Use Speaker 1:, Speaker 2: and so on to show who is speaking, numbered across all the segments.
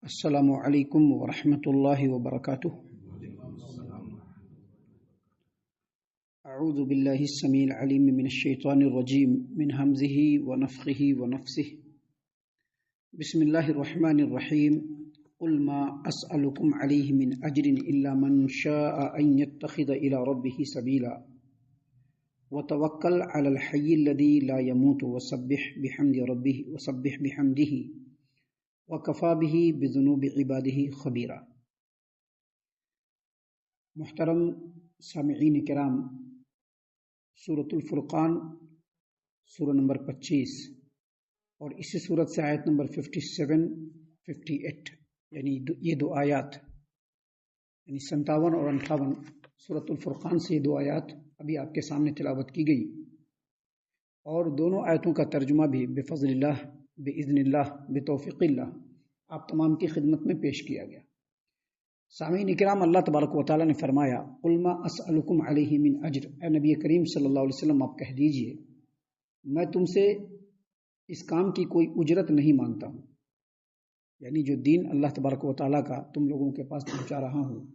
Speaker 1: السلام علیکم ورحمۃ اللہ وبرکاتہ۔ اعوذ باللہ السمیع العلیم من الشیطان الرجیم من ہمزہ ونفخہ ونفثہ۔ بسم اللہ الرحمن الرحیم۔ قل ما اسألکم علیہ من اجر الا من شاء ان يتخذ الى ربہ سبیلا وتوکل علی الحی الذی لا يموت وسبح بحمدہ وکفا بہ بذنوب عبادہ خبیرا۔ محترم سامعین کرام، سورۃ الفرقان سورہ نمبر 25 اور اسی سورت سے آیت نمبر 57 58 یعنی یہ دو آیات یعنی 57 اور 58 سورۃ الفرقان سے یہ دو آیات ابھی آپ کے سامنے تلاوت کی گئی، اور دونوں آیتوں کا ترجمہ بھی بفضل اللہ باذن اللہ بتوفیق اللہ آپ تمام کی خدمت میں پیش کیا گیا۔ سامعین کرام، اللہ تبارک و تعالیٰ نے فرمایا قل ما اسألکم علیہ من اجر، اے نبی کریم صلی اللہ علیہ وسلم آپ کہہ دیجئے میں تم سے اس کام کی کوئی اجرت نہیں مانگتا ہوں، یعنی جو دین اللہ تبارک و تعالیٰ کا تم لوگوں کے پاس پہنچا رہا ہوں،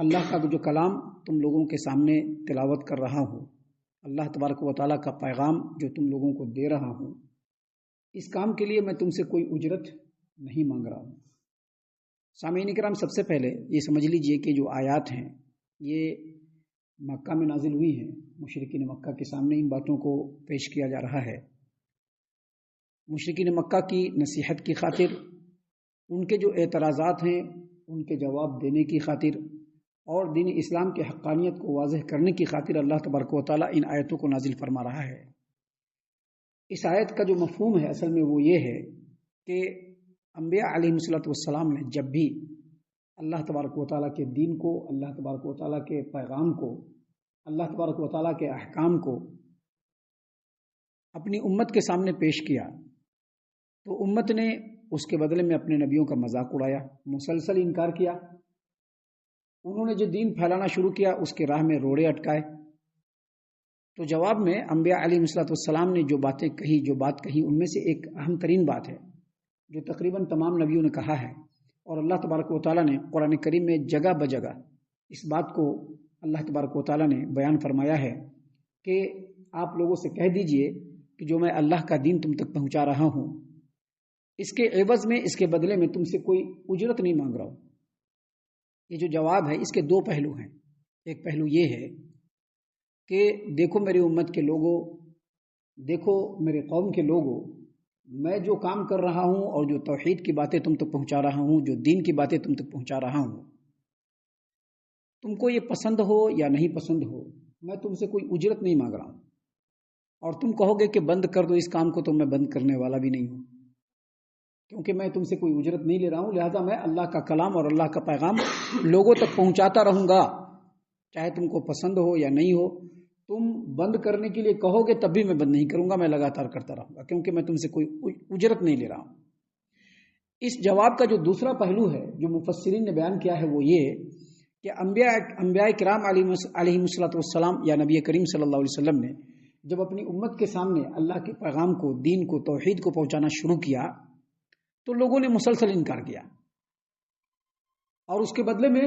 Speaker 1: اللہ کا جو کلام تم لوگوں کے سامنے تلاوت کر رہا ہوں، اللہ تبارک و تعالیٰ کا پیغام جو تم لوگوں کو دے رہا ہوں، اس کام کے لیے میں تم سے کوئی اجرت نہیں مانگ رہا ہوں۔ سامعین کرام، سب سے پہلے یہ سمجھ لیجئے کہ جو آیات ہیں یہ مکہ میں نازل ہوئی ہیں، مشرکین مکہ کے سامنے ان باتوں کو پیش کیا جا رہا ہے۔ مشرکین مکہ کی نصیحت کی خاطر، ان کے جو اعتراضات ہیں ان کے جواب دینے کی خاطر اور دین اسلام کے حقانیت کو واضح کرنے کی خاطر اللہ تبارک و تعالیٰ ان آیتوں کو نازل فرما رہا ہے۔ اس آیت کا جو مفہوم ہے اصل میں وہ یہ ہے کہ انبیاء علیہ السلام نے جب بھی اللہ تبارک و تعالیٰ کے دین کو، اللہ تبارک و تعالیٰ کے پیغام کو، اللہ تبارک و تعالیٰ کے احکام کو اپنی امت کے سامنے پیش کیا تو امت نے اس کے بدلے میں اپنے نبیوں کا مذاق اڑایا، مسلسل انکار کیا۔ انہوں نے جو دین پھیلانا شروع کیا اس کے راہ میں روڑے اٹکائے۔ تو جواب میں انبیاء علیہ السلام نے جو بات کہی ان میں سے ایک اہم ترین بات ہے جو تقریباً تمام نبیوں نے کہا ہے، اور اللہ تبارک و تعالیٰ نے قرآن کریم میں جگہ بجگہ اس بات کو اللہ تبارک و تعالیٰ نے بیان فرمایا ہے کہ آپ لوگوں سے کہہ دیجئے کہ جو میں اللہ کا دین تم تک پہنچا رہا ہوں، اس کے عوض میں، اس کے بدلے میں تم سے کوئی اجرت نہیں مانگ رہا ہوں۔ یہ جو جواب ہے اس کے دو پہلو ہیں۔ ایک پہلو یہ ہے کہ دیکھو میری امت کے لوگوں، دیکھو میرے قوم کے لوگوں، میں جو کام کر رہا ہوں اور جو توحید کی باتیں تم تک پہنچا رہا ہوں، جو دین کی باتیں تم تک پہنچا رہا ہوں، تم کو یہ پسند ہو یا نہیں پسند ہو، میں تم سے کوئی اجرت نہیں مانگ رہا ہوں۔ اور تم کہو گے کہ بند کر دو اس کام کو، تو میں بند کرنے والا بھی نہیں ہوں، کیونکہ میں تم سے کوئی اجرت نہیں لے رہا ہوں، لہذا میں اللہ کا کلام اور اللہ کا پیغام لوگوں تک پہنچاتا رہوں گا، چاہے تم کو پسند ہو یا نہیں ہو۔ تم بند کرنے کے لیے کہو گے تب بھی میں بند نہیں کروں گا، میں لگاتار کرتا رہوں گا، کیونکہ میں تم سے کوئی اجرت نہیں لے رہا ہوں۔ اس جواب کا جو دوسرا پہلو ہے جو مفسرین نے بیان کیا ہے وہ یہ کہ انبیاء کرام علیہ السلام یا نبی کریم صلی اللہ علیہ وسلم نے جب اپنی امت کے سامنے اللہ کے پیغام کو، دین کو، توحید کو پہنچانا شروع کیا تو لوگوں نے مسلسل انکار کیا، اور اس کے بدلے میں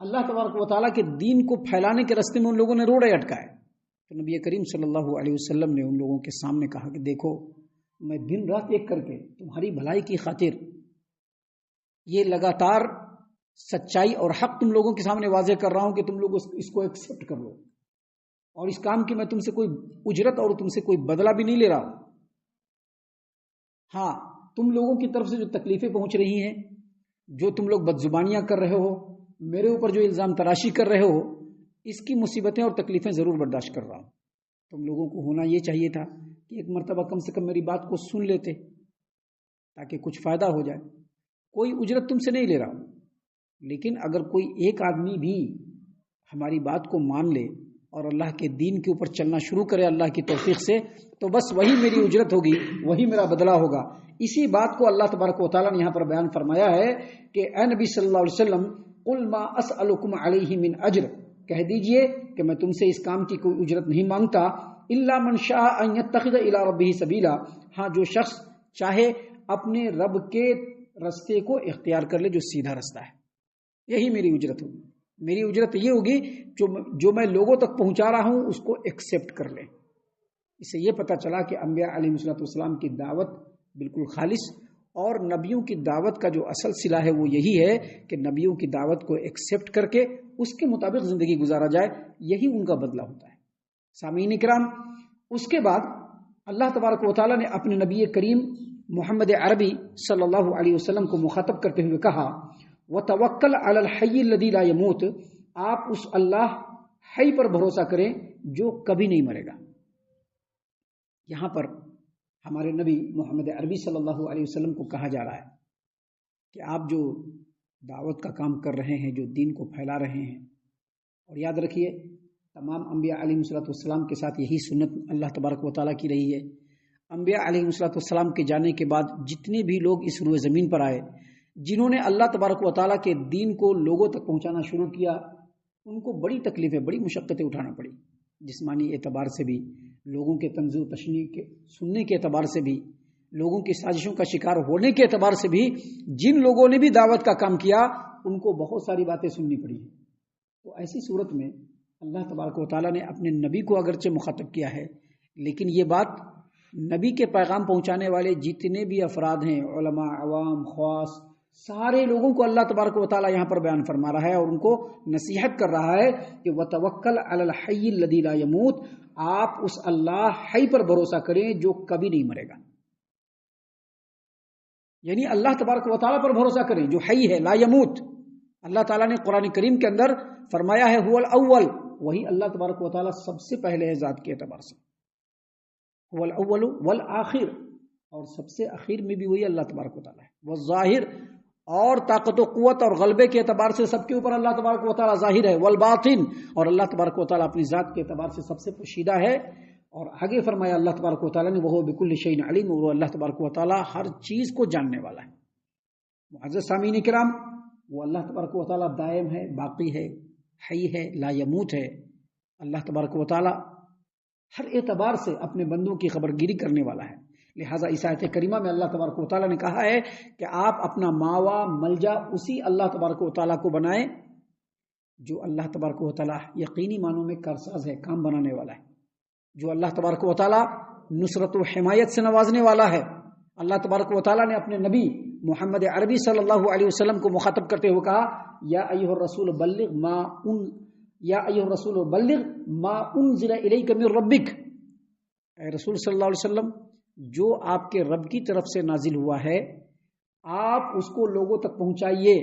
Speaker 1: اللہ تبارک و تعالیٰ کے دین کو پھیلانے کے راستے میں ان لوگوں نے روڑے اٹکائے۔ تو نبی کریم صلی اللہ علیہ وسلم نے ان لوگوں کے سامنے کہا کہ دیکھو میں دن رات ایک کر کے تمہاری بھلائی کی خاطر یہ لگاتار سچائی اور حق تم لوگوں کے سامنے واضح کر رہا ہوں کہ تم لوگ اس کو ایکسپٹ کر لو، اور اس کام کی میں تم سے کوئی اجرت اور تم سے کوئی بدلہ بھی نہیں لے رہا ہوں۔ ہاں، تم لوگوں کی طرف سے جو تکلیفیں پہنچ رہی ہیں، جو تم لوگ بدزبانیاں کر رہے ہو، میرے اوپر جو الزام تراشی کر رہے ہو، اس کی مصیبتیں اور تکلیفیں ضرور برداشت کر رہا ہوں۔ تم لوگوں کو ہونا یہ چاہیے تھا کہ ایک مرتبہ کم سے کم میری بات کو سن لیتے تاکہ کچھ فائدہ ہو جائے۔ کوئی اجرت تم سے نہیں لے رہا ہوں، لیکن اگر کوئی ایک آدمی بھی ہماری بات کو مان لے اور اللہ کے دین کے اوپر چلنا شروع کرے اللہ کی توفیق سے، تو بس وہی میری اجرت ہوگی، وہی میرا بدلہ ہوگا۔ اسی بات کو اللہ تبارک و تعالیٰ نے یہاں پر بیان فرمایا ہے کہ اے نبی صلی اللہ علیہ وسلم قل ما اسألکم علیہ من اجر، کہہ دیجئے کہ میں تم سے اس کام کی کوئی اجرت نہیں مانگتا، الا من شاء ان يتخذ الى ربہ سبیلا، ہاں جو شخص چاہے اپنے رب کے رستے کو اختیار کر لے جو سیدھا رستہ ہے، یہی میری اجرت ہوگی۔ میری اجرت یہ ہوگی جو میں لوگوں تک پہنچا رہا ہوں اس کو ایکسیپٹ کر لیں۔ اس سے یہ پتہ چلا کہ انبیاء علیہ السلام کی دعوت بالکل خالص، اور نبیوں کی دعوت کا جو اصل صلہ ہے وہ یہی ہے کہ نبیوں کی دعوت کو ایکسیپٹ کر کے اس کے مطابق زندگی گزارا جائے، یہی ان کا بدلہ ہوتا ہے۔ سامعین کرام، اس کے بعد اللہ تبارک و تعالیٰ نے اپنے نبی کریم محمد عربی صلی اللہ علیہ وسلم کو مخاطب کرتے ہوئے کہا وَتَوَكَّلْ عَلَى الْحَيِّ الَّذِي لَا يَمُوتُ، آپ اس اللہ حی پر بھروسہ کریں جو کبھی نہیں مرے گا۔ یہاں پر ہمارے نبی محمد عربی صلی اللہ علیہ وسلم کو کہا جا رہا ہے کہ آپ جو دعوت کا کام کر رہے ہیں، جو دین کو پھیلا رہے ہیں، اور یاد رکھیے تمام انبیاء علیہ السلام کے ساتھ یہی سنت اللہ تبارک و تعالیٰ کی رہی ہے۔ انبیاء علیہ السلام کے جانے کے بعد جتنے بھی لوگ اس روئے زمین پر آئے، جنہوں نے اللہ تبارک و تعالیٰ کے دین کو لوگوں تک پہنچانا شروع کیا، ان کو بڑی تکلیفیں، بڑی مشقتیں اٹھانا پڑی، جسمانی اعتبار سے بھی، لوگوں کے طنز و تشنیع کے سننے کے اعتبار سے بھی، لوگوں کی سازشوں کا شکار ہونے کے اعتبار سے بھی۔ جن لوگوں نے بھی دعوت کا کام کیا ان کو بہت ساری باتیں سننی پڑی ہیں۔ تو ایسی صورت میں اللہ تبارک و تعالیٰ نے اپنے نبی کو اگرچہ مخاطب کیا ہے، لیکن یہ بات نبی کے پیغام پہنچانے والے جتنے بھی افراد ہیں، علماء، عوام، خواص، سارے لوگوں کو اللہ تبارک و تعالیٰ یہاں پر بیان فرما رہا ہے اور ان کو نصیحت کر رہا ہے کہ وَتَوَكَّلْ عَلَى الْحَيِّ الَّذِي لَا يَمُوتُ، آپ اس اللہ حی پر بھروسہ کریں جو کبھی نہیں مرے گا۔ یعنی اللہ تبارک و تعالیٰ پر بھروسہ کریں جو حی ہے، لا یموت۔ اللہ تعالیٰ نے قرآن کریم کے اندر فرمایا ہے هو الاول، وہی اللہ تبارک و تعالیٰ سب سے پہلے ہے ذات کے اعتبار سے، هو الاول والآخر، اور سب سے اخیر میں بھی وہی اللہ تبارک و تعالیٰ ہے، والظاہر، اور طاقت و قوت اور غلبے کے اعتبار سے سب کے اوپر اللہ تبارک و تعالیٰ ظاہر ہے، والباطن، اور اللہ تبارک و تعالیٰ اپنی ذات کے اعتبار سے سب سے پوشیدہ ہے۔ اور آگے فرمایا اللہ تبارک و تعالیٰ نے وَهُوَ بِكُلِّ شَيْءٍ عَلِيمٌ، اور وہ اللہ تبارک و تعالیٰ ہر چیز کو جاننے والا ہے۔ معزز سامعین کرام، وہ اللہ تبارک و تعالیٰ دائم ہے، باقی ہے، حی ہے، لا یموت ہے۔ اللہ تبارک و تعالیٰ ہر اعتبار سے اپنے بندوں کی خبر گیری کرنے والا ہے۔ لہٰذا اس آیت کریمہ میں اللہ تبارک و تعالیٰ نے کہا ہے کہ آپ اپنا ماوا ملجا اسی اللہ تبارک و تعالیٰ کو بنائیں جو اللہ تبارک و تعالیٰ یقینی معنوں میں کارساز ہے، کام بنانے والا ہے، جو اللہ تبارک و تعالیٰ نصرت و حمایت سے نوازنے والا ہے۔ اللہ تبارک و تعالیٰ نے اپنے نبی محمد عربی صلی اللہ علیہ وسلم کو مخاطب کرتے ہوئے کہا یا ایھا الرسول بلغ ما انزل الیک من ربک، اے رسول صلی اللہ علیہ وسلم، جو آپ کے رب کی طرف سے نازل ہوا ہے آپ اس کو لوگوں تک پہنچائیے۔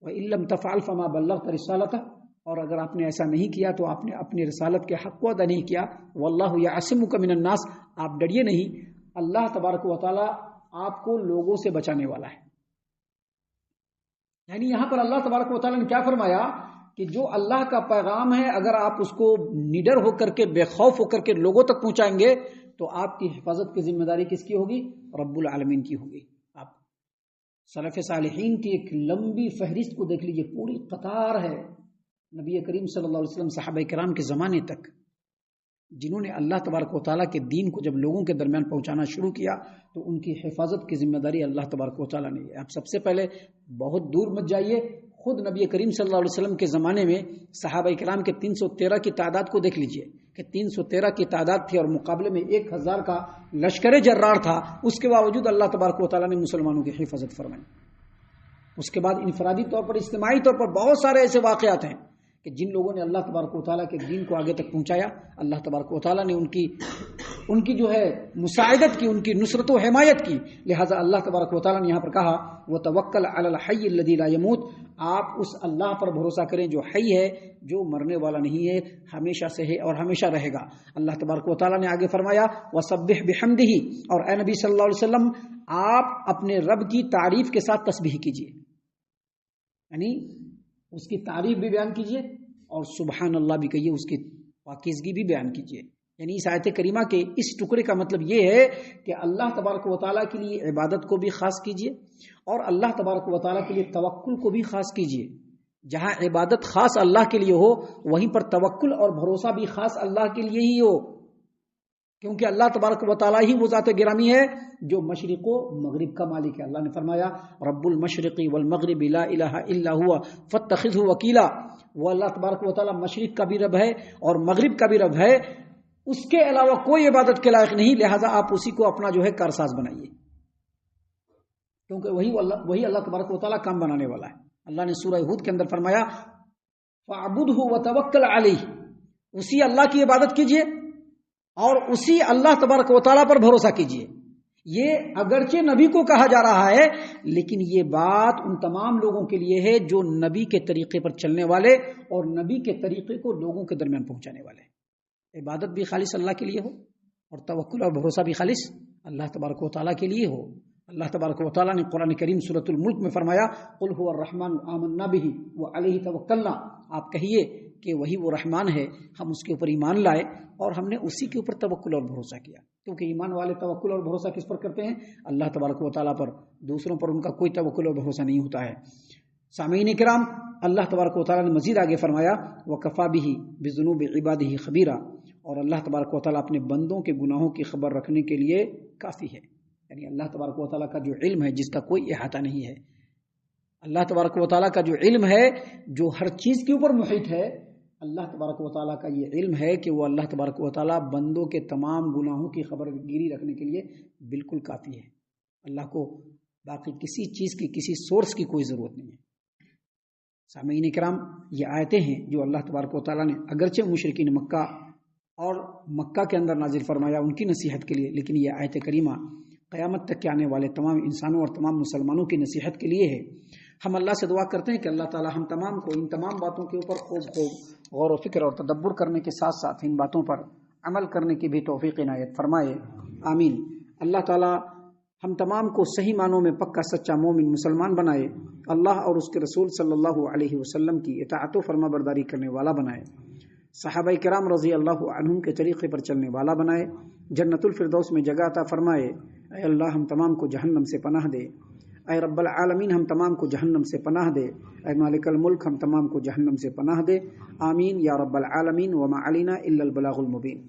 Speaker 1: وَإِن لَّمْ تَفْعَلْ فَمَا بَلَّغْتَ رِسَالَتَهُ، اور اگر آپ نے ایسا نہیں کیا تو آپ نے اپنی رسالت کے حق کو ادا نہیں کیا۔ وَاللَّهُ يَعْصِمُكَ مِنَ النَّاسِ، آپ ڈریے نہیں، اللہ تبارک و تعالی آپ کو لوگوں سے بچانے والا ہے۔ یعنی یہاں پر اللہ تبارک و تعالی نے کیا فرمایا کہ جو اللہ کا پیغام ہے اگر آپ اس کو نڈر ہو کر کے، بے خوف ہو کر کے لوگوں تک پہنچائیں گے تو آپ کی حفاظت کی ذمہ داری کس کی ہوگی؟ رب العالمین کی ہوگی۔ آپ سلف صالحین کی ایک لمبی فہرست کو دیکھ لیجئے، پوری قطار ہے نبی کریم صلی اللہ علیہ وسلم صحابہ کرام کے زمانے تک، جنہوں نے اللہ تبارک و تعالیٰ کے دین کو جب لوگوں کے درمیان پہنچانا شروع کیا تو ان کی حفاظت کی ذمہ داری اللہ تبارک و تعالیٰ نے۔ آپ سب سے پہلے بہت دور مت جائیے، خود نبی کریم صلی اللہ علیہ وسلم کے زمانے میں صحابہ کرام کے 313 کی تعداد کو دیکھ لیجئے کہ 313 کی تعداد تھی اور مقابلے میں 1000 کا لشکر جرار تھا، اس کے باوجود اللہ تبارک و تعالیٰ نے مسلمانوں کی حفاظت فرمائی۔ اس کے بعد انفرادی طور پر، اجتماعی طور پر بہت سارے ایسے واقعات ہیں کہ جن لوگوں نے اللہ تبارک و تعالیٰ کے دین کو آگے تک پہنچایا، اللہ تبارک و تعالیٰ نے ان کی جو ہے مساعدت کی، ان کی نصرت و حمایت کی۔ لہٰذا اللہ تبارک و تعالیٰ نے یہاں پر کہا وَتَوَكَّلْ عَلَى الْحَيِّ الَّذِي لَا يَمُوتُ، آپ اس اللہ پر بھروسہ کریں جو حی ہے، جو مرنے والا نہیں ہے، ہمیشہ سے ہے اور ہمیشہ رہے گا۔ اللہ تبارک و تعالیٰ نے آگے فرمایا وَسَبِّحْ بِحَمْدِهِ، اور اے نبی صلی اللہ علیہ وسلم آپ اپنے رب کی تعریف کے ساتھ تسبیح کیجیے، یعنی اس کی تعریف بھی بیان کیجیے اور سبحان اللہ بھی کہیے، اس کی پاکیزگی بھی بیان کیجیے۔ یعنی اس آیت کریمہ کے اس ٹکڑے کا مطلب یہ ہے کہ اللہ تبارک و تعالیٰ کے لیے عبادت کو بھی خاص کیجیے اور اللہ تبارک و تعالیٰ کے لیے توکل کو بھی خاص کیجیے۔ جہاں عبادت خاص اللہ کے لیے ہو وہیں پر توکل اور بھروسہ بھی خاص اللہ کے لیے ہی ہو۔ کیونکہ اللہ تبارک و تعالیٰ ہی وہ ذات گرامی ہے جو مشرق و مغرب کا مالک ہے۔ اللہ نے فرمایا رب المشرق والمغرب لا الہ الا ہوا فاتخذہ وکیلا، وہ اللہ تبارک و تعالیٰ مشرق کا بھی رب ہے اور مغرب کا بھی رب ہے، اس کے علاوہ کوئی عبادت کے لائق نہیں، لہٰذا آپ اسی کو اپنا جو ہے کارساز بنائیے، کیونکہ وہی اللہ تبارک و تعالیٰ کام بنانے والا ہے۔ اللہ نے سورہ ہود کے اندر فرمایا فَاعْبُدْهُ وَتَوَكَّلْ عَلَيْهِ، اسی اللہ کی عبادت کیجئے اور اسی اللہ تبارک و تعالیٰ پر بھروسہ کیجئے۔ یہ اگرچہ نبی کو کہا جا رہا ہے، لیکن یہ بات ان تمام لوگوں کے لیے ہے جو نبی کے طریقے پر چلنے والے اور نبی کے طریقے کو لوگوں کے درمیان پہنچانے والے۔ عبادت بھی خالص اللہ کے لیے ہو اور توکل اور بھروسہ بھی خالص اللہ تبارک و تعالیٰ کے لیے ہو۔ اللہ تبارک و تعالیٰ نے قرآن کریم سورۃ الملک میں فرمایا قل هو الرحمن آمنا به وعلیہ توکلنا، آپ کہیے کہ وہی وہ رحمان ہے، ہم اس کے اوپر ایمان لائے اور ہم نے اسی کے اوپر توکل اور بھروسہ کیا، کیونکہ ایمان والے توکل اور بھروسہ کس پر کرتے ہیں؟ اللہ تبارک و تعالیٰ پر، دوسروں پر ان کا کوئی توکل اور بھروسہ نہیں ہوتا ہے۔ سامعین کرام، اللہ تبارک و تعالیٰ نے مزید آگے فرمایا وَكَفَى بِهِ بِذُنُوبِ عِبَادِهِ خَبِيرًا، اور اللہ تبارک و تعالیٰ اپنے بندوں کے گناہوں کی خبر رکھنے کے لیے کافی ہے۔ یعنی اللہ تبارک و تعالیٰ کا جو علم ہے جس کا کوئی احاطہ نہیں ہے، اللہ تبارک و تعالیٰ کا جو علم ہے جو ہر چیز کے اوپر محیط ہے، اللہ تبارک و تعالیٰ کا یہ علم ہے کہ وہ اللہ تبارک و تعالیٰ بندوں کے تمام گناہوں کی خبر گیری رکھنے کے لیے بالکل کافی ہے۔ اللہ کو باقی کسی چیز کی، کسی سورس کی کوئی ضرورت نہیں ہے۔ سامعین کرام، یہ آیتیں ہیں جو اللہ تبارک و تعالیٰ نے اگرچہ مشرکین مکہ اور مکہ کے اندر نازل فرمایا ان کی نصیحت کے لیے، لیکن یہ آیت کریمہ قیامت تک کے آنے والے تمام انسانوں اور تمام مسلمانوں کی نصیحت کے لیے ہے۔ ہم اللہ سے دعا کرتے ہیں کہ اللہ تعالی ہم تمام کو ان تمام باتوں کے اوپر خوب غور و فکر اور تدبر کرنے کے ساتھ ساتھ ان باتوں پر عمل کرنے کی بھی توفیق عنایت فرمائے، آمین۔ اللہ تعالی ہم تمام کو صحیح معنوں میں پکا سچا مومن مسلمان بنائے، اللہ اور اس کے رسول صلی اللہ علیہ وسلم کی اطاعت و فرما برداری کرنے والا بنائے، صحابہ کرام رضی اللہ عنہم کے طریقے پر چلنے والا بنائے، جنت الفردوس میں جگہ عطا فرمائے۔ اے اللہ ہم تمام کو جہنم سے پناہ دے، اے رب العالمین ہم تمام کو جہنم سے پناہ دے، اے مالک الملک ہم تمام کو جہنم سے پناہ دے، آمین یا رب العالمین۔ وما علینا الا البلاغ المبین۔